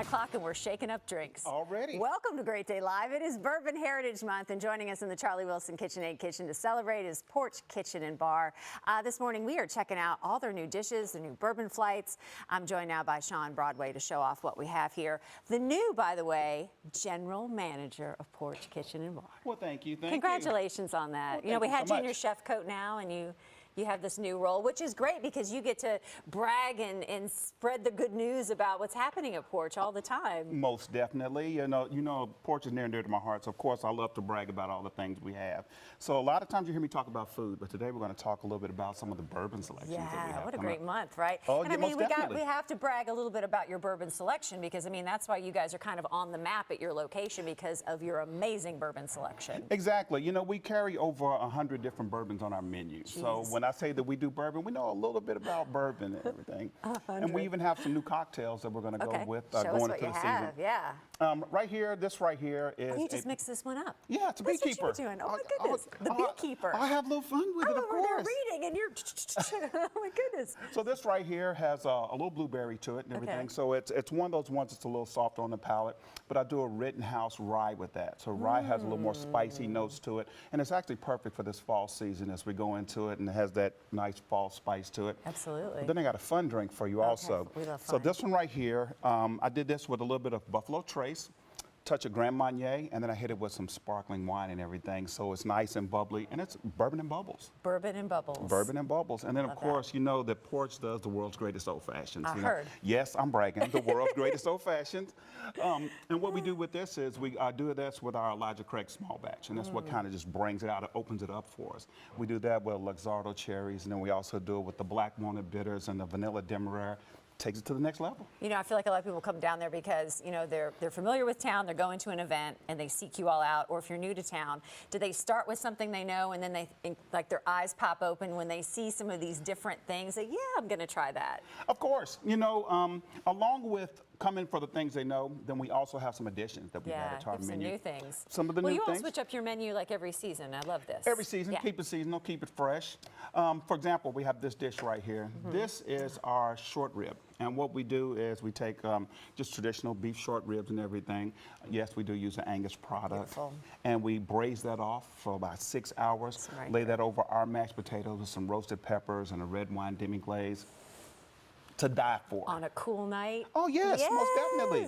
o'clock and we're shaking up drinks. Already. Welcome to Great Day Live. It is Bourbon Heritage Month, and joining us in the Charlie Wilson KitchenAid kitchen to celebrate is Porch Kitchen and Bar. This morning we are checking out all their new dishes, their new bourbon flights. I'm joined now by Sean Broadway to show off what we have here. The new, by the way, General Manager of Porch Kitchen and Bar. Well, thank you. Congratulations on that. Well, you know, we had so you in your chef coat now, and you have this new role, which is great because you get to brag and spread the good news about what's happening at Porch all the time. Most definitely. You know, Porch is near and dear to my heart, so of course I love to brag about all the things we have. So a lot of times you hear me talk about food, but today we're going to talk a little bit about some of the bourbon selections that we have. What a great month, right? Oh, and yeah, I mean, most we have to brag a little bit about your bourbon selection because, I mean, that's why you guys are kind of on the map at your location because of your amazing bourbon selection. Exactly. You know, we carry over 100 different bourbons on our menu. Jeez. So when I say that we do bourbon, we know a little bit about burrbon and everything. And we even have some new cocktails that we're going to go with going into the season. Yeah. Right here, this right here is. Oh, you just mix this one up. Yeah, it's a beekeeper. That's what you're doing. Oh my goodness, the beekeeper. I have a little fun with it, of course. We're reading and you're. Oh my goodness. So this right here has a little blueberry to it and everything. Okay. So it's one of those ones that's a little softer on the palate. But I do a Rittenhouse rye with that. So rye has a little more spicy notes to it, and it's actually perfect for this fall season as we go into it, and it has that nice fall spice to it. Absolutely. But then I got a fun drink for you also. We love so fun. this one right here, I did this with a little bit of Buffalo Trace, touch of Grand Marnier, and then I hit it with some sparkling wine and everything. So it's nice and bubbly, and it's bourbon and bubbles. Bourbon and bubbles. Bourbon and bubbles. And then, Love of course, you know that Porch does the world's greatest old-fashions. I heard. Yes, I'm bragging. The world's greatest old-fashions. And what we do with this is we do this with our Elijah Craig small batch, and that's what kind of just brings it out, it opens it up for us. We do that with Luxardo cherries, and then we also do it with the black walnut bitters and the vanilla demerara. Takes it to the next level. You know, I feel like a lot of people come down there because, you know, they're familiar with town, they're going to an event, and they seek you all out. Or if you're new to town, do they start with something they know, and then like their eyes pop open when they see some of these different things? Like, yeah, I'm going to try that. Of course. You know, along with coming for the things they know, then we also have some additions that we added to our menu. Some new things. Some of the new things. Well, you all switch things. up your menu like every season. I love this. Every season, keep it seasonal, keep it fresh. For example, we have this dish right here. This is our short rib. And what we do is we take just traditional beef short ribs and everything. Yes, we do use an Angus product. Beautiful. And we braise that off for about 6 hours. Right. Lay that over our mashed potatoes with some roasted peppers and a red wine demi-glaze. To die for. On a cool night. Oh, yes, most definitely.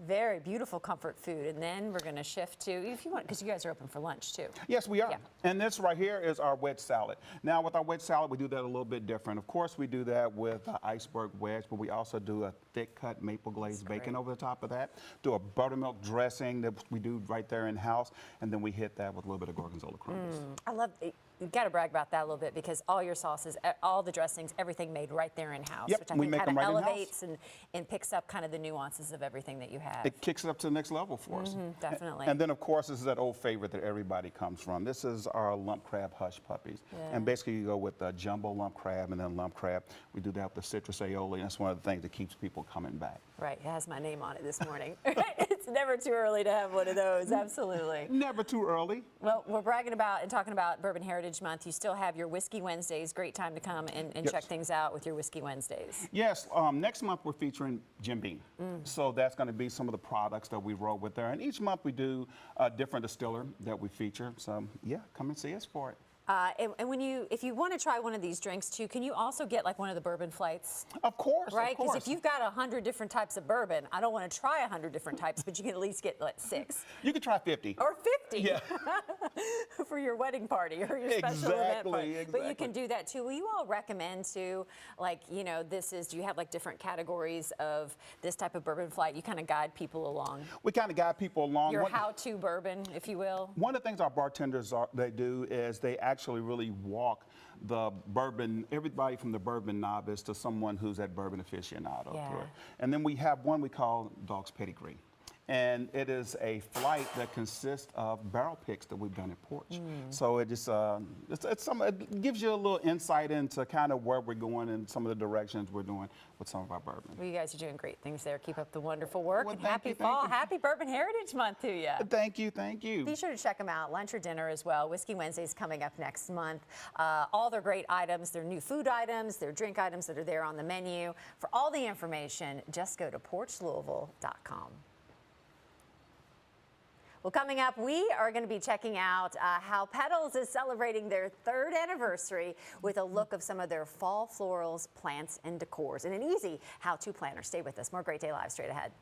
Very beautiful comfort food. And then we're going to shift to, if you want, because you guys are open for lunch too. Yes, we are. Yeah. And this right here is our wedge salad. Now, with our wedge salad, we do that a little bit different. Of course, we do that with an iceberg wedge, but we also do a thick cut maple glazed bacon over the top of that. Do a buttermilk dressing that we do right there in house, and then we hit that with a little bit of gorgonzola crumbles. I love it. You've got to brag about that a little bit because all your sauces, all the dressings, everything made right there in-house, Yep, which I we think make kind of them right elevates and picks up kind of the nuances of everything that you have. It kicks it up to the next level for us. Definitely. And then, of course, this is that old favorite that everybody comes from. This is our lump crab hush puppies. Yeah. And basically, you go with the jumbo lump crab and then lump crab. We do that with the citrus aioli, and that's one of the things that keeps people coming back. Right, it has my name on it this morning. It's never too early to have one of those, absolutely. Never too early. Well, we're bragging about and talking about Bourbon Heritage Month. You still have your Whiskey Wednesdays. Great time to come and check things out with your Whiskey Wednesdays. Yes, next month we're featuring Jim Beam. So that's going to be some of the products that we roll with there. And each month we do a different distiller that we feature. So yeah, come and see us for it. And if you want to try one of these drinks too, can you also get like one of the bourbon flights? Of course, right? Of course. Because if you've got 100 different types of bourbon, I don't want to try 100 different types, but you can at least get like 6. You can try 50. Or 50. Yeah. For your wedding party or your special event party. Exactly. But you can do that too. Will you all recommend too, like, you know, do you have like different categories of this type of bourbon flight? You kind of guide people along. We kind of guide people along. Your how-to bourbon, if you will. One of the things our bartenders they do is they actually really walk the bourbon, everybody from the bourbon novice to someone who's that bourbon aficionado. Yeah. And then we have one we call Dog's Pedigree. And it is a flight that consists of barrel picks that we've done at Porch. So it just it gives you a little insight into kind of where we're going and some of the directions we're doing with some of our bourbon. Well, you guys are doing great things there. Keep up the wonderful work. Well, And thank happy you, thank fall. you. Happy Bourbon Heritage Month to you. Thank you, thank you. Be sure to check them out, lunch or dinner as well. Whiskey Wednesday's coming up next month. All their great items, their new food items, their drink items that are there on the menu. For all the information, just go to porchlouisville.com. Well, coming up, we are going to be checking out how Petals is celebrating their 3rd anniversary with a look of some of their fall florals, plants, and decors, and an easy how-to planner. Stay with us. More Great Day Live straight ahead.